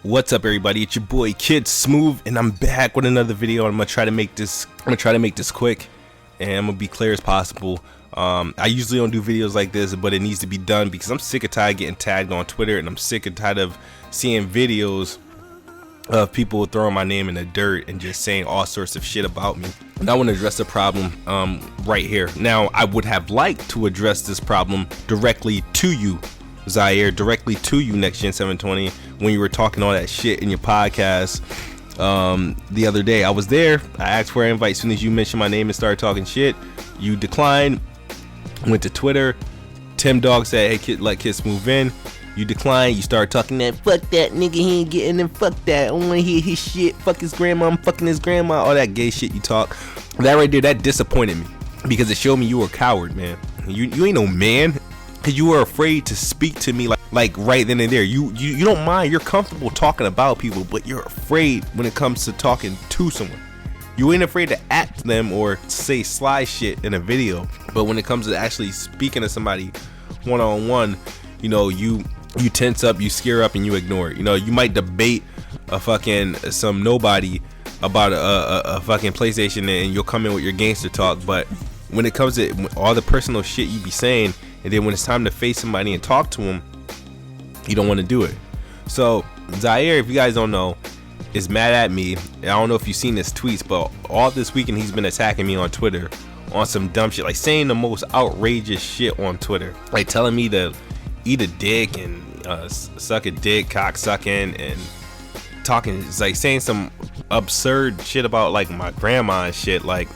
What's up, everybody? It's your boy Kid Smooth, and I'm back with another video. I'm gonna try to make this quick, and I'm gonna be clear as possible. I usually don't do videos like this, but it needs to be done because I'm sick and tired of getting tagged on Twitter, and I'm sick and tired of seeing videos of people throwing my name in the dirt and just saying all sorts of shit about me. And I want to address the problem right here. Now, I would have liked to address this problem directly to you, Zire, directly to you, Nxtgen720, when you were talking all that shit in your podcast the other day. I was there. I asked for an invite as soon as you mentioned my name and started talking shit. You declined. Went to Twitter. Tim Dog said, "Hey, kid, let Kid Smooth in." You declined. You started talking that fuck that nigga, he ain't getting him, fuck that, I don't wanna hear his shit, fuck his grandma, I'm fucking his grandma, all that gay shit you talk. That right there, that disappointed me because it showed me you were a coward, man. You ain't no man. Cause you were afraid to speak to me like right then and there. You don't mind, you're comfortable talking about people, but you're afraid when it comes to talking to someone. You ain't afraid to at them or say sly shit in a video, but when it comes to actually speaking to somebody one-on-one, you know, you tense up, you scare up, and you ignore it. You know, you might debate a fucking some nobody about a fucking PlayStation, and you'll come in with your gangster talk, but when it comes to all the personal shit you be saying, and then when it's time to face somebody and talk to them, you don't want to do it. So Zire, if you guys don't know, is mad at me. I don't know if you've seen his tweets, but all this weekend he's been attacking me on Twitter on some dumb shit, like saying the most outrageous shit on Twitter, like telling me to eat a dick and suck a dick, cock sucking, and talking, it's like saying some absurd shit about like my grandma and shit. Like,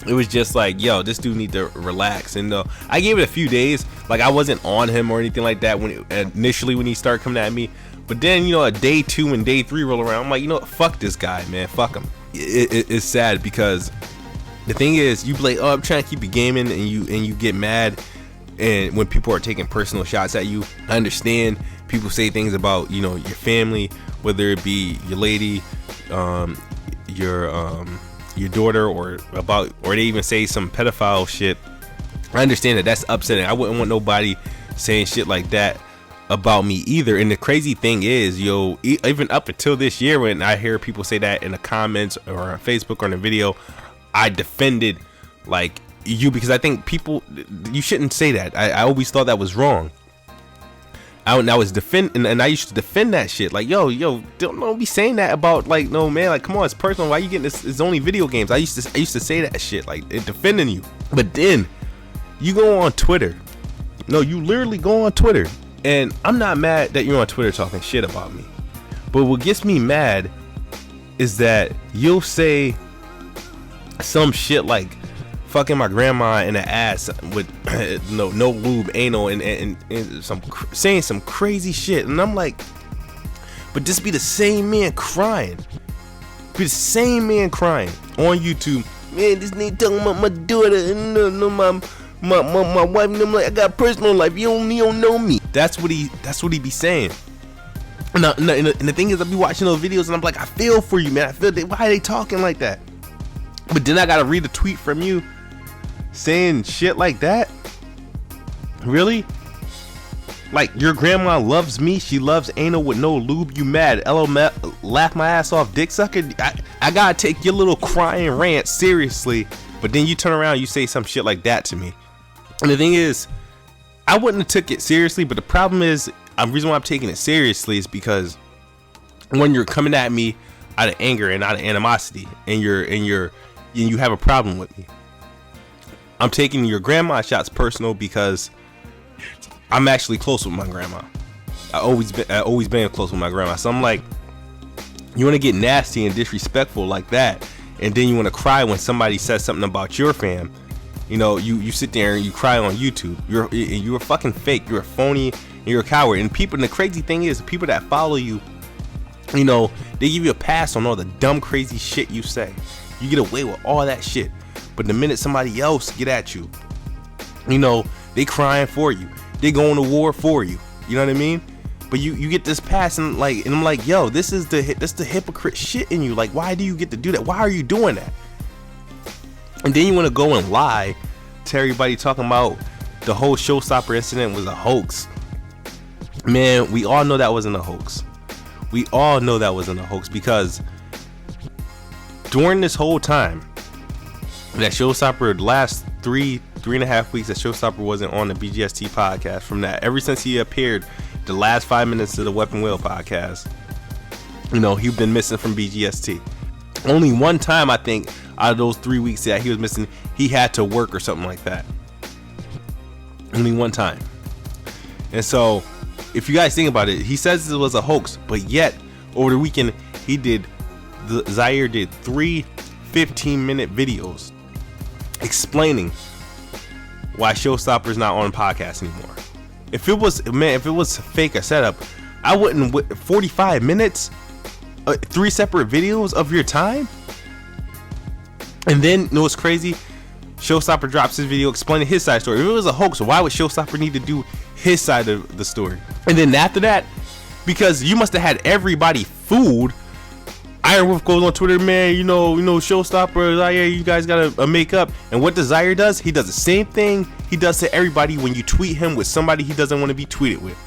it was just like, yo, this dude need to relax. And I gave it a few days, like I wasn't on him or anything like that when initially when he started coming at me. But then, you know, a day 2 and day 3 roll around, I'm like, you know what, fuck this guy, man, fuck him. It's sad because the thing is, you be like, oh, I'm trying to keep you gaming, and you get mad, and when people are taking personal shots at you. I understand people say things about, you know, your family, whether it be your lady, your daughter, or they even say some pedophile shit. I understand that that's upsetting. I wouldn't want nobody saying shit like that about me either. And the crazy thing is, yo, even up until this year, when I hear people say that in the comments or on Facebook or in a video, I defended like you, because I think people, you shouldn't say that. I always thought that was wrong. I was defending, and I used to defend that shit. Like, yo, don't be saying that about, like, no, man, like, come on, it's personal. Why you getting this? It's only video games. I used to say that shit, like, defending you. But then you go on Twitter. No, you literally go on Twitter, and I'm not mad that you're on Twitter talking shit about me. But what gets me mad is that you'll say some shit like fucking my grandma in the ass with no lube, anal, and saying some crazy shit, and I'm like, but this be the same man crying, on YouTube. Man, this nigga talking about my daughter and no my wife, and I'm like, I got a personal life. You don't know me. That's what he be saying. And the thing is, I be watching those videos, and I'm like, I feel for you, man. I feel that. Why are they talking like that? But then I gotta read a tweet from you saying shit like that? Really? Like, your grandma loves me, she loves anal with no lube, you mad? Laugh my ass off, dick sucker. I gotta take your little crying rant seriously, but then you turn around, you say some shit like that to me. And the thing is, I wouldn't have took it seriously, but the problem is, the reason why I'm taking it seriously is because when you're coming at me out of anger and out of animosity, and you have a problem with me. I'm taking your grandma shots personal because I'm actually close with my grandma. I always been close with my grandma. So I'm like, you want to get nasty and disrespectful like that, and then you want to cry when somebody says something about your fam. You know, you sit there and you cry on YouTube. You're fucking fake. You're a phony. And you're a coward. And the crazy thing is, the people that follow you, you know, they give you a pass on all the dumb, crazy shit you say. You get away with all that shit. But the minute somebody else get at you, you know, they crying for you. They going to war for you. You know what I mean? But you get this pass, and I'm like, yo, that's the hypocrite shit in you. Like, why do you get to do that? Why are you doing that? And then you want to go and lie to everybody talking about the whole showstopper incident was a hoax. Man, we all know that wasn't a hoax. We all know that wasn't a hoax, because during this whole time that Showstopper, last 3.5 weeks that Showstopper wasn't on the BGST podcast, from that, ever since he appeared the last 5 minutes of the Weapon Wheel podcast, you know, he's been missing from BGST. Only one time, I think, out of those 3 weeks that he was missing, he had to work or something like that. Only one time. And so, if you guys think about it, he says it was a hoax, but yet over the weekend Zire did 3 15-minute videos explaining why Showstopper's not on podcast anymore. If it was fake a setup, I wouldn't. 45 minutes, 3 separate videos of your time, and then, you know what's crazy? Showstopper drops his video explaining his side story. If it was a hoax, why would Showstopper need to do his side of the story? And then after that, because you must have had everybody fooled, Iron Wolf goes on Twitter, man, you know, Showstopper, Zire, you guys gotta make up. And what does Zire does? He does the same thing he does to everybody when you tweet him with somebody he doesn't want to be tweeted with.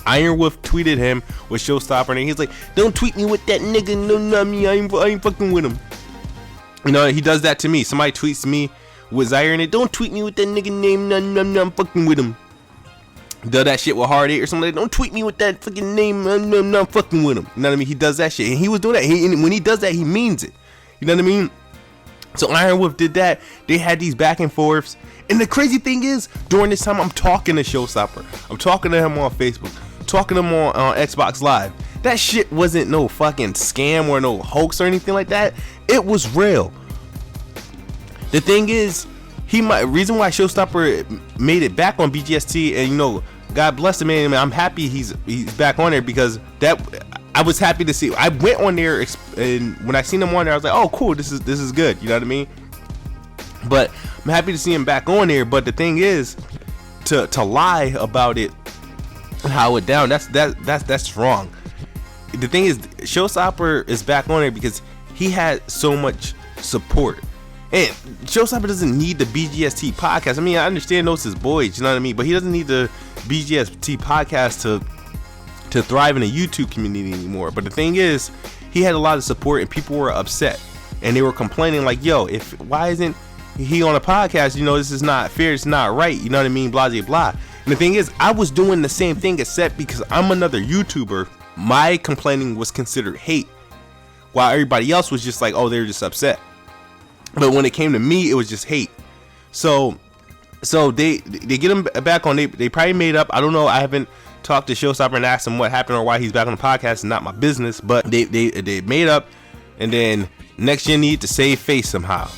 Iron Wolf tweeted him with Showstopper, and he's like, don't tweet me with that nigga, no, not me, I ain't fucking with him. You know, he does that to me. Somebody tweets me with Zire in it, don't tweet me with that nigga name, no, I'm fucking with him. Does that shit with Hard 8 or something like that. Don't tweet me with that fucking name, I'm fucking with him. You know what I mean? He does that shit, and he was doing that. When he does that, he means it. You know what I mean? So Iron Wolf did that. They had these back and forths, and the crazy thing is, during this time, I'm talking to Showstopper. I'm talking to him on Facebook, talking to him on Xbox Live. That shit wasn't no fucking scam or no hoax or anything like that. It was real. The thing is, reason why Showstopper made it back on BGST, and you know, God bless him, man. I'm happy he's back on there, because that I was happy to see. I went on there, and when I seen him on there, I was like, oh cool, this is good. You know what I mean? But I'm happy to see him back on there. But the thing is, to lie about it, how it down, that's wrong. The thing is, Showstopper is back on there because he had so much support. And Showstopper doesn't need the BGST podcast. I mean, I understand those his boys, you know what I mean? But he doesn't need the BGST podcast to thrive in a YouTube community anymore. But the thing is, he had a lot of support, and people were upset. And they were complaining like, yo, why isn't he on a podcast? You know, this is not fair. It's not right. You know what I mean? Blah, blah, blah. And the thing is, I was doing the same thing, except because I'm another YouTuber, my complaining was considered hate, while everybody else was just like, oh, they're just upset. But when it came to me, it was just hate. So they get him back on. They probably made up. I don't know. I haven't talked to Showstopper and asked him what happened or why he's back on the podcast. It's not my business. But they made up. And then Nxtgen needed to save face somehow.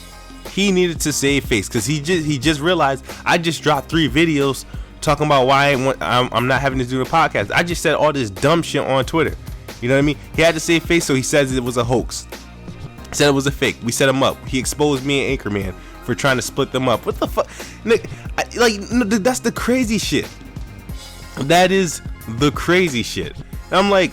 He needed to save face because he just realized I just dropped 3 videos talking about why I'm not having to do the podcast. I just said all this dumb shit on Twitter. You know what I mean? He had to save face, so he says it was a hoax. Said it was a fake. We set him up. He exposed me and Anchorman for trying to split them up. What the fuck? That's the crazy shit. That is the crazy shit. And I'm like,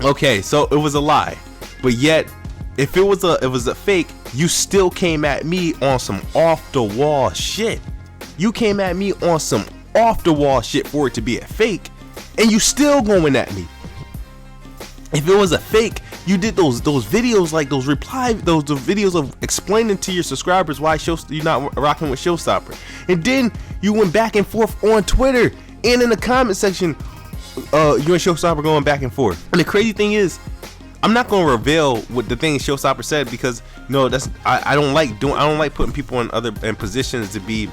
okay, so it was a lie, but yet, if it was a fake, you still came at me on some off the wall shit. You came at me on some off the wall shit for it to be a fake, and you still going at me. If it was a fake, you did those videos, like those videos of explaining to your subscribers why you're not rocking with Showstopper, and then you went back and forth on Twitter and in the comment section. You and Showstopper going back and forth. And the crazy thing is, I'm not gonna reveal what the thing Showstopper said, because I don't like putting people in positions to be,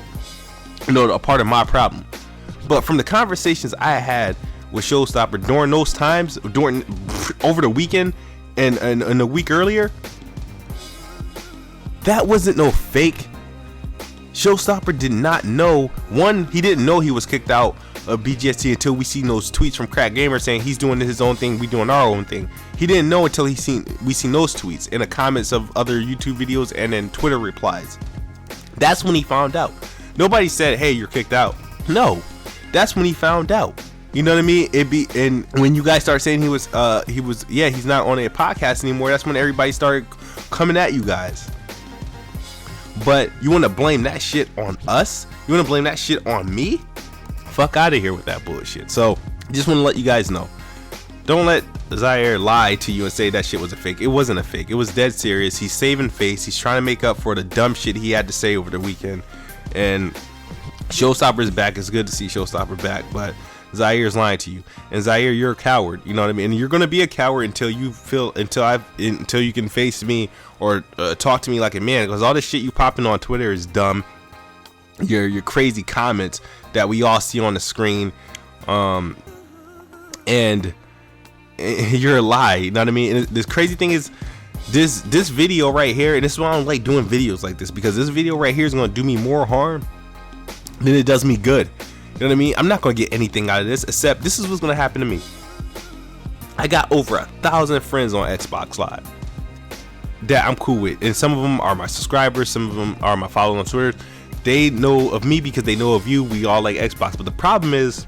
a part of my problem. But from the conversations I had with Showstopper during those times, over the weekend and a week earlier, that wasn't no fake. Showstopper did not know. One, he didn't know he was kicked out of BGST until we seen those tweets from Crack Gamer saying he's doing his own thing, we doing our own thing. He didn't know until we seen those tweets in the comments of other YouTube videos and in Twitter replies. That's when he found out. Nobody said, hey, you're kicked out. No, that's when he found out. You know what I mean? And when you guys start saying he's not on a podcast anymore, that's when everybody started coming at you guys. But you want to blame that shit on us? You want to blame that shit on me? Fuck out of here with that bullshit. So just want to let you guys know, don't let Zire lie to you and say that shit was a fake. It wasn't a fake. It was dead serious. He's saving face. He's trying to make up for the dumb shit he had to say over the weekend. And Showstopper is back. It's good to see Showstopper back, but Zire's lying to you. And Zire, you're a coward. You know what I mean? And you're gonna be a coward until you can face me or talk to me like a man. Because all this shit you popping on Twitter is dumb. Your crazy comments that we all see on the screen, and you're a lie. You know what I mean? And this crazy thing is, this video right here, and this is why I don't like doing videos like this, because this video right here is gonna do me more harm than it does me good. You know what I mean? I'm not gonna get anything out of this, except this is what's gonna happen to me. I got over 1,000 friends on Xbox Live that I'm cool with, and some of them are my subscribers, some of them are my followers on Twitter. They know of me because they know of you. We all like Xbox, but the problem is,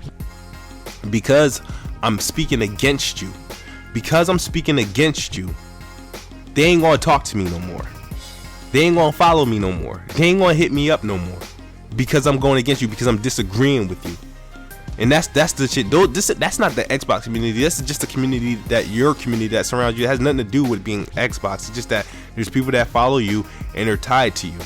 because I'm speaking against you, they ain't gonna talk to me no more. They ain't gonna follow me no more. They ain't gonna hit me up no more, because I'm going against you, because I'm disagreeing with you. And that's the shit. That's not the Xbox community. That's just the community, that your community that surrounds you. It has nothing to do with being Xbox. It's just that there's people that follow you and they're tied to you.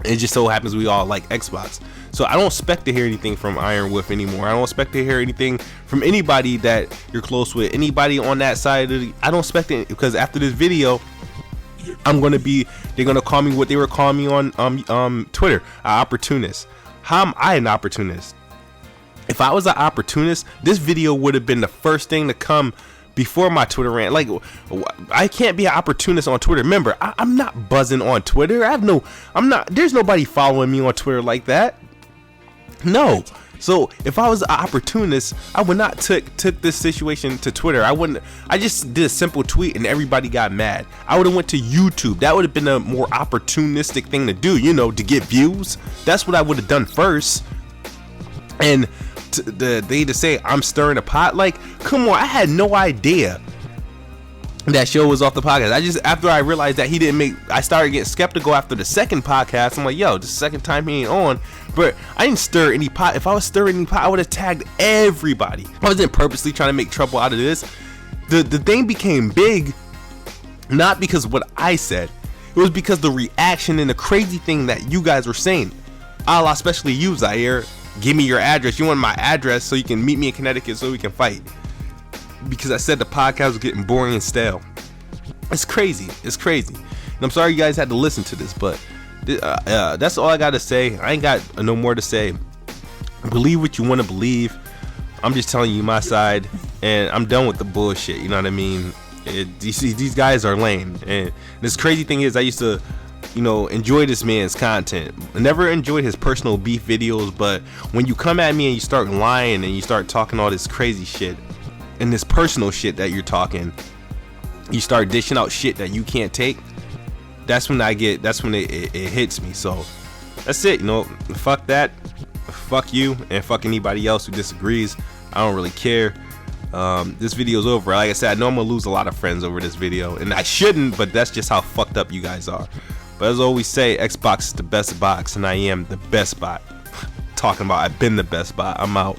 It just so happens we all like Xbox. So I don't expect to hear anything from Iron Wolf anymore. I don't expect to hear anything from anybody that you're close with, anybody on that side of the, I don't expect it, because after this video, they're gonna call me what they were calling me on Twitter, an opportunist. How am I an opportunist? If I was an opportunist, this video would have been the first thing to come before my Twitter rant. Like, I can't be an opportunist on Twitter. Remember, I'm not buzzing on Twitter. There's nobody following me on Twitter like that. No. So if I was an opportunist, I would not took this situation to Twitter. I just did a simple tweet and everybody got mad. I would have went to YouTube. That would have been a more opportunistic thing to do, you know, to get views. That's what I would have done first. And they to say I'm stirring a pot, like, come on, I had no idea that show was off the podcast. After I realized that I started getting skeptical after the second podcast. I'm like, yo, this is the second time he ain't on. But I didn't stir any pot. If I was stirring any pot, I would have tagged everybody. I wasn't purposely trying to make trouble out of this. The thing became big, not because of what I said. It was because the reaction and the crazy thing that you guys were saying. Especially you, Zire. Give me your address. You want my address so you can meet me in Connecticut so we can fight. Because I said the podcast was getting boring and stale. It's crazy. It's crazy. And I'm sorry you guys had to listen to this, but that's all I got to say. I ain't got no more to say. Believe what you want to believe. I'm just telling you my side, and I'm done with the bullshit. You know what I mean? These guys are lame. And this crazy thing is, I used to, enjoy this man's content. I never enjoyed his personal beef videos, but when you come at me and you start lying and you start talking all this crazy shit and this personal shit that you're talking, you start dishing out shit that you can't take, that's when it hits me. So that's it. Fuck that, fuck you, and fuck anybody else who disagrees. I don't really care. This video's over. Like I said, I know I'm gonna lose a lot of friends over this video, and I shouldn't, but that's just how fucked up you guys are. But as I always say, Xbox is the best box, and I am the best bot. Talking about I've been the best bot. I'm out.